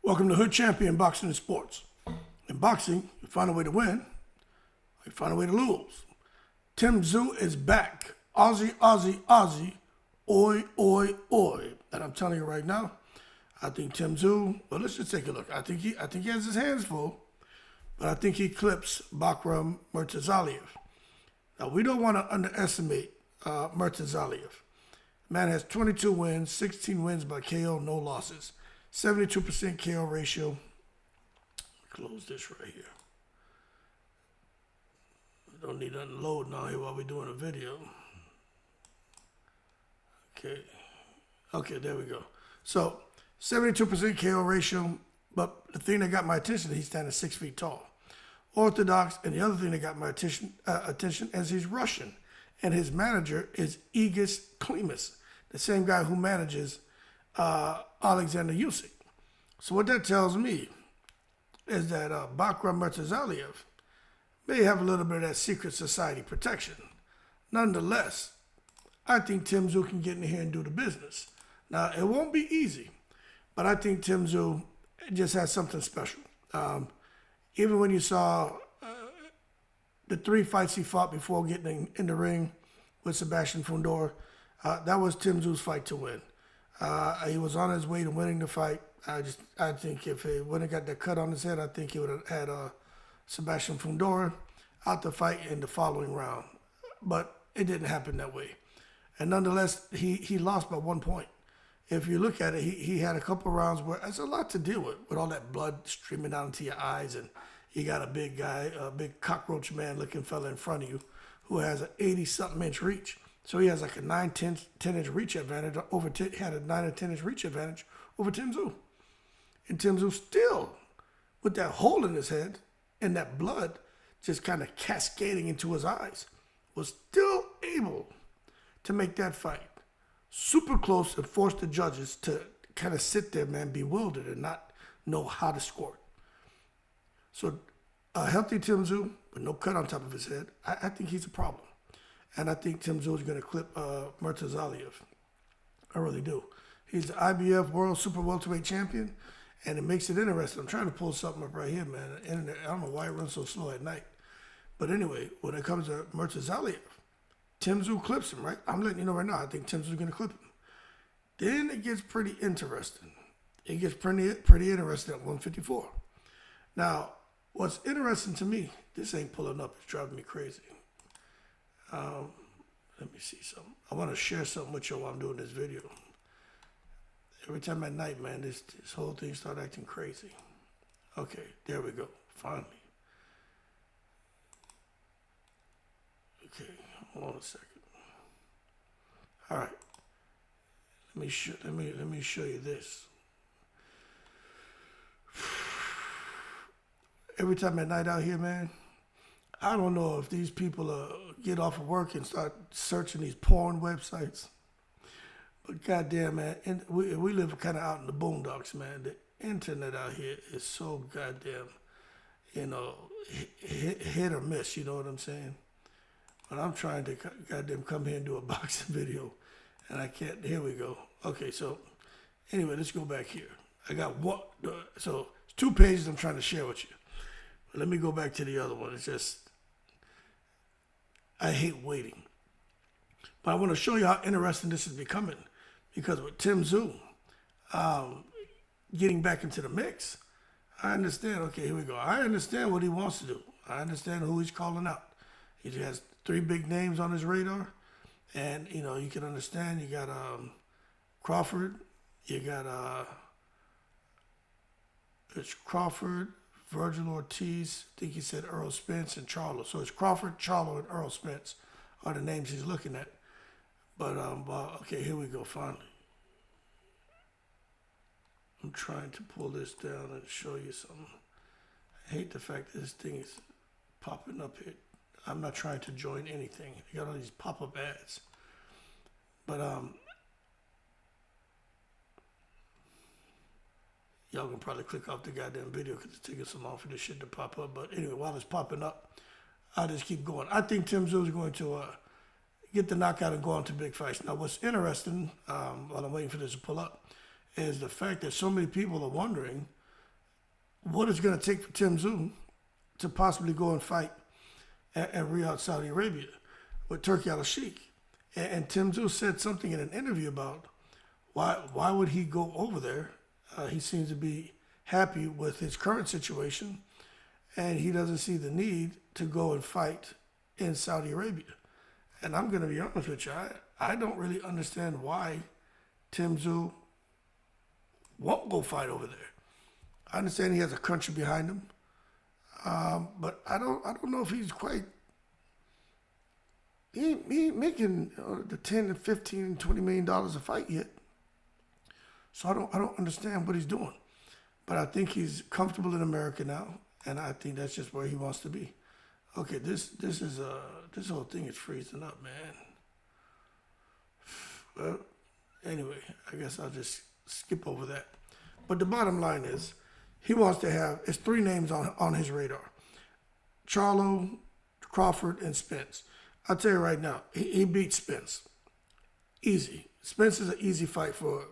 Welcome to Hood Champion Boxing and Sports. In boxing, you find a way to win, you find a way to lose. Tszyu is back. Aussie, Aussie, Aussie. Oi, oi, oi. And I'm telling you right now, I think Tszyu, well, let's just take a look. I think he has his hands full, but I think he clips Bakram Murtazaliev. Now, we don't want to underestimate Murtazaliev. Man has 22 wins, 16 wins by KO, no losses. 72% KO ratio. Close this right here. I don't need to unload now here while we're doing a video. Okay, there we go. So, 72% KO ratio, but the thing that got my attention is he's standing 6 feet tall. Orthodox, and the other thing that got my attention is he's Russian. And his manager is Igis Klimas, the same guy who manages Alexander Usyk. So what that tells me is that Bakram Murtazaliev may have a little bit of that secret society protection. Nonetheless, I think Tszyu can get in here and do the business. Now, it won't be easy, but I think Tszyu just has something special. Even when you saw the 3 fights he fought before getting in the ring with Sebastian Fundora, that was Tszyu's fight to win. He was on his way to winning the fight. I think if he wouldn't have got that cut on his head, I think he would have had Sebastian Fundora out the fight in the following round. But it didn't happen that way. And nonetheless, he lost by 1 point. If you look at it, he had a couple of rounds where it's a lot to deal with all that blood streaming down into your eyes, and you got a big guy, a big cockroach man looking fella in front of you who has an 80-something inch reach. So he has like a 10 inch reach advantage over had a 9 or 10 inch reach advantage over Tszyu. And Tszyu still, with that hole in his head and that blood just kind of cascading into his eyes, was still able to make that fight super close and force the judges to kind of sit there, man, bewildered and not know how to score it. So a healthy Tszyu with no cut on top of his head, I think he's a problem. And I think Tszyu is going to clip Murtazaliev. I really do. He's the IBF World Super Welterweight Champion, and it makes it interesting. I'm trying to pull something up right here, man. The internet, I don't know why it runs so slow at night. But anyway, when it comes to Murtazaliev, Tszyu clips him, right? I'm letting you know right now, I think Tszyu is going to clip him. Then it gets pretty interesting. It gets pretty interesting at 154. Now, what's interesting to me, this ain't pulling up. It's driving me crazy. Let me see something. I want to share something with you while I'm doing this video. Every time at night, man, this whole thing started acting crazy. Okay, there we go. Finally. Okay, hold on a second. All right. Let me show you this. Every time at night out here, man, I don't know if these people get off of work and start searching these porn websites. But goddamn, man, we live kind of out in the boondocks, man. The internet out here is so goddamn, hit or miss, you know what I'm saying? But I'm trying to goddamn come here and do a boxing video, and I can't. Here we go. Okay, so anyway, let's go back here. I got one. So it's 2 pages I'm trying to share with you. But let me go back to the other one. It's just, I hate waiting. But I want to show you how interesting this is becoming. Because with Tszyu getting back into the mix, I understand, okay, here we go. I understand what he wants to do. I understand who he's calling out. He has 3 big names on his radar. And, you can understand, you got Crawford, you got it's Crawford, Virgil Ortiz, I think he said Earl Spence, and Charlo. So it's Crawford, Charlo, and Earl Spence are the names he's looking at. But, okay, here we go, finally. I'm trying to pull this down and show you something. I hate the fact that this thing is popping up here. I'm not trying to join anything. You got all these pop-up ads. But, y'all can probably click off the goddamn video because it's taking so long for this shit to pop up. But anyway, while it's popping up, I'll just keep going. I think Tszyu is going to get the knockout and go on to big fights. Now, what's interesting, while I'm waiting for this to pull up, is the fact that so many people are wondering what it's going to take for Tim Tszyu to possibly go and fight at Riyadh, Saudi Arabia with Turki al-Sheikh. And Tim Tszyu said something in an interview about why would he go over there? He seems to be happy with his current situation, and he doesn't see the need to go and fight in Saudi Arabia. And I'm going to be honest with you, I don't really understand why Tim Tszyu won't go fight over there. I understand he has a country behind him, but I don't know if he's quite. He ain't making the $10 and $15 and $20 million a fight yet. So I don't understand what he's doing. But I think he's comfortable in America now, and I think that's just where he wants to be. Okay, this whole thing is freezing up, man. Well, anyway, I guess I'll just skip over that. But the bottom line is, he wants to have, it's 3 names on his radar: Charlo, Crawford, and Spence. I'll tell you right now, he beat Spence. Easy. Spence is an easy fight for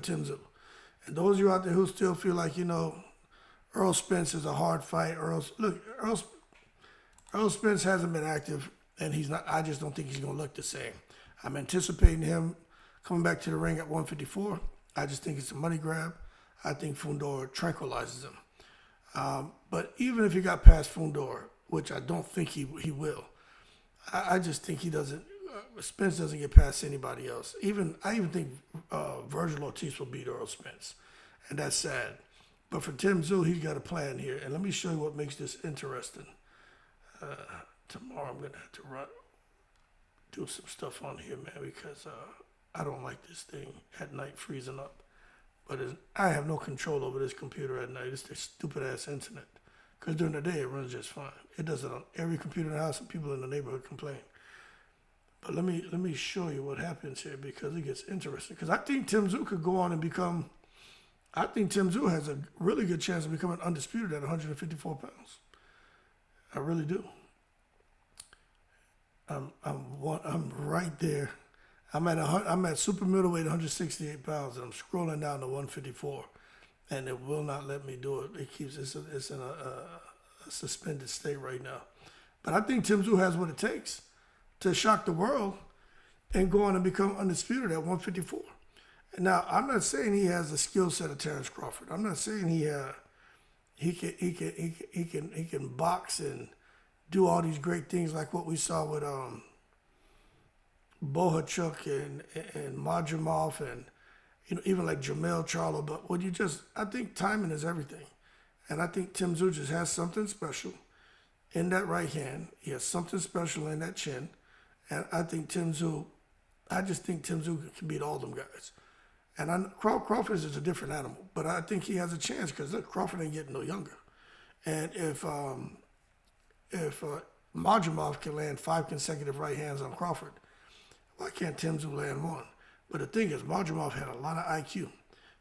Tim Tszyu. And those of you out there who still feel like, Earl Spence is a hard fight. Earl Spence hasn't been active, and he's not. I just don't think he's going to look the same. I'm anticipating him coming back to the ring at 154. I just think it's a money grab. I think Fundor tranquilizes him. But even if he got past Fundor, which I don't think he will, I just think he doesn't. Spence doesn't get past anybody else. I even think Virgil Ortiz will beat Earl Spence, and that's sad. But for Tim Tszyu, he's got a plan here, and let me show you what makes this interesting. Tomorrow I'm gonna have to do some stuff on here, man, because I don't like this thing at night freezing up. But I have no control over this computer at night. It's this stupid ass internet. Because during the day it runs just fine. It does it on every computer in the house, and people in the neighborhood complain. But let me show you what happens here, because it gets interesting. Because I think Tim Tszyu could go on and become. I think Tim Tszyu has a really good chance of becoming undisputed at 154 pounds. I really do. I'm right there. I'm at super middleweight, 168 pounds, and I'm scrolling down to 154, and it will not let me do it. It's in a suspended state right now. But I think Tim Tszyu has what it takes to shock the world and go on and become undisputed at 154. And now, I'm not saying he has the skill set of Terrence Crawford. I'm not saying he can box and do all these great things like what we saw with Bohachuk and Madrimov and even like Jamel Charlo. But I think timing is everything. And I think Tim Tszyu just has something special in that right hand. He has something special in that chin. And I just think Tim Tszyu can beat all them guys. And Crawford is a different animal, but I think he has a chance because Crawford ain't getting no younger. And if Madrimov can land 5 consecutive right hands on Crawford, why can't Tim Tszyu land 1? But the thing is, Madrimov had a lot of IQ.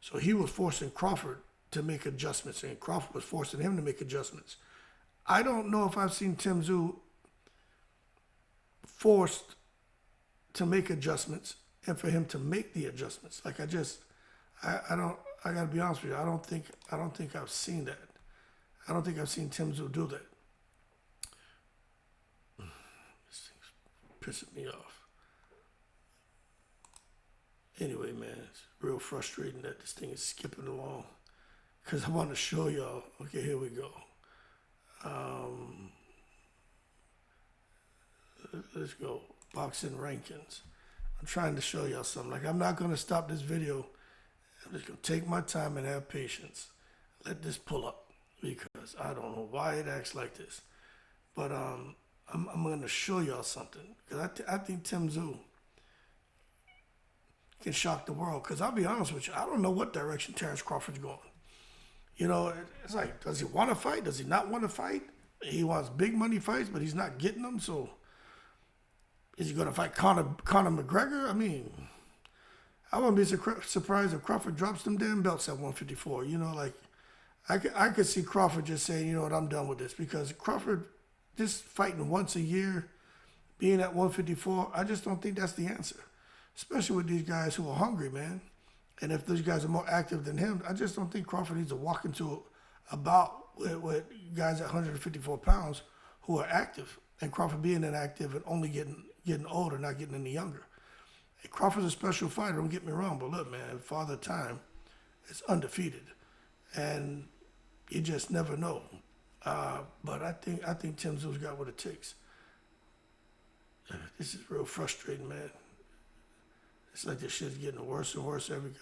So he was forcing Crawford to make adjustments, and Crawford was forcing him to make adjustments. I don't know if I've seen Tim Tszyu forced to make adjustments and for him to make the adjustments. Like I gotta be honest with you, I don't think I've seen that. I don't think I've seen Tim Tszyu do that. This thing's pissing me off. Anyway, man, it's real frustrating that this thing is skipping along because I want to show y'all. Okay, here we go. Let's go. Boxing rankings. I'm trying to show y'all something. Like, I'm not going to stop this video. I'm just going to take my time and have patience. Let this pull up because I don't know why it acts like this. But I'm going to show y'all something because I think Tim Tszyu can shock the world. Because I'll be honest with you, I don't know what direction Terrence Crawford's going. It's like, does he want to fight? Does he not want to fight? He wants big money fights, but he's not getting them. So is he going to fight Conor McGregor? I mean, I wouldn't be surprised if Crawford drops them damn belts at 154. I could see Crawford just saying, you know what, I'm done with this. Because Crawford, just fighting once a year, being at 154, I just don't think that's the answer. Especially with these guys who are hungry, man. And if those guys are more active than him, I just don't think Crawford needs to walk into a bout with guys at 154 pounds who are active, and Crawford being inactive and only getting older, not getting any younger. And Crawford's a special fighter, don't get me wrong, but look, man, Father Time is undefeated, and you just never know. But I think Tim Tszyu's got what it takes. This is real frustrating, man. It's like this shit's getting worse and worse every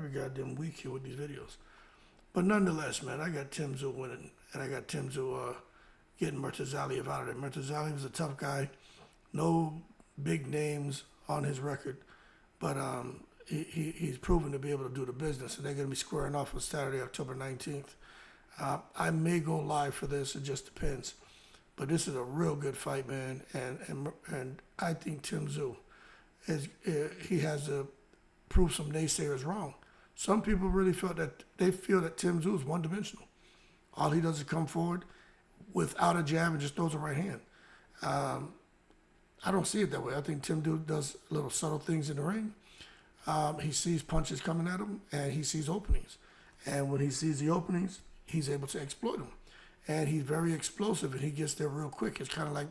goddamn week here with these videos. But nonetheless, man, I got Tim Tszyu winning, and I got Tim Tszyu getting Murtazaliev out of there. Murtazaliev is a tough guy, no big names on his record, but he's proven to be able to do the business, and they're going to be squaring off on Saturday, October 19th. I may go live for this, it just depends. But this is a real good fight, man, and I think Tim Tszyu he has to prove some naysayers wrong. Some people really feel that Tim Tszyu is one-dimensional. All he does is come forward without a jab and just throws a right hand. I don't see it that way. I think Tim Tszyu does little subtle things in the ring. He sees punches coming at him, and he sees openings. And when he sees the openings, he's able to exploit them. And he's very explosive, and he gets there real quick. It's kind of like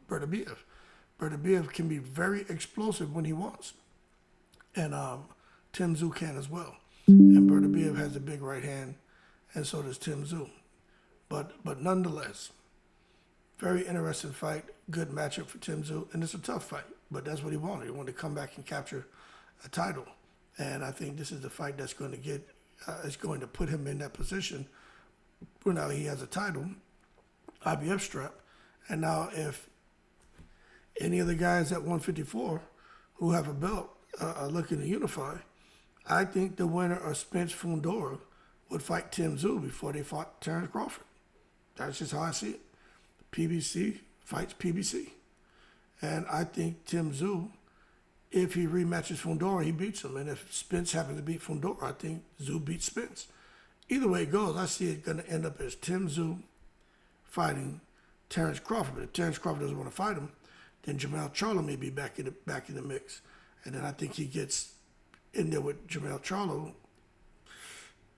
Murtazaliev. Murtazaliev can be very explosive when he wants. And Tim Tszyu can as well. And Murtazaliev has a big right hand, and so does Tim Tszyu. But nonetheless, very interesting fight, good matchup for Tim Tszyu, and it's a tough fight, but that's what he wanted. He wanted to come back and capture a title, and I think this is the fight that's going to get, it's going to put him in that position where now he has a title, IBF strap, and now if any of the guys at 154 who have a belt are looking to unify, I think the winner of Spence Fundora would fight Tim Tszyu before they fought Terrence Crawford. That's just how I see it. PBC fights PBC. And I think Tim Tszyu, if he rematches Fundora, he beats him. And if Spence happens to beat Fundora, I think Tszyu beats Spence. Either way it goes, I see it going to end up as Tim Tszyu fighting Terrence Crawford. But if Terrence Crawford doesn't want to fight him, then Jermell Charlo may be back in the mix. And then I think he gets in there with Jermell Charlo.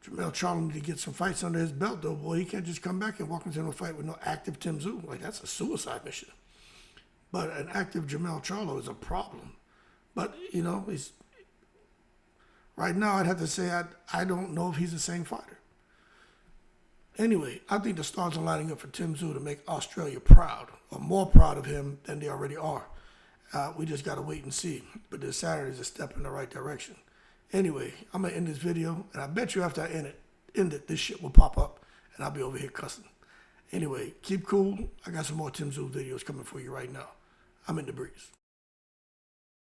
Jermell Charlo need to get some fights under his belt, though. Boy, he can't just come back and walk into a fight with no active Tim Tszyu. Like, that's a suicide mission. But an active Jermell Charlo is a problem. But, you know, right now I'd have to say I don't know if he's the same fighter. Anyway, I think the stars are lining up for Tim Tszyu to make Australia proud, or more proud of him than they already are. We just got to wait and see. But this Saturday is a step in the right direction. Anyway, I'm going to end this video, and I bet you after I end it, this shit will pop up, and I'll be over here cussing. Anyway, keep cool. I got some more Tim Tszyu videos coming for you right now. I'm in the breeze.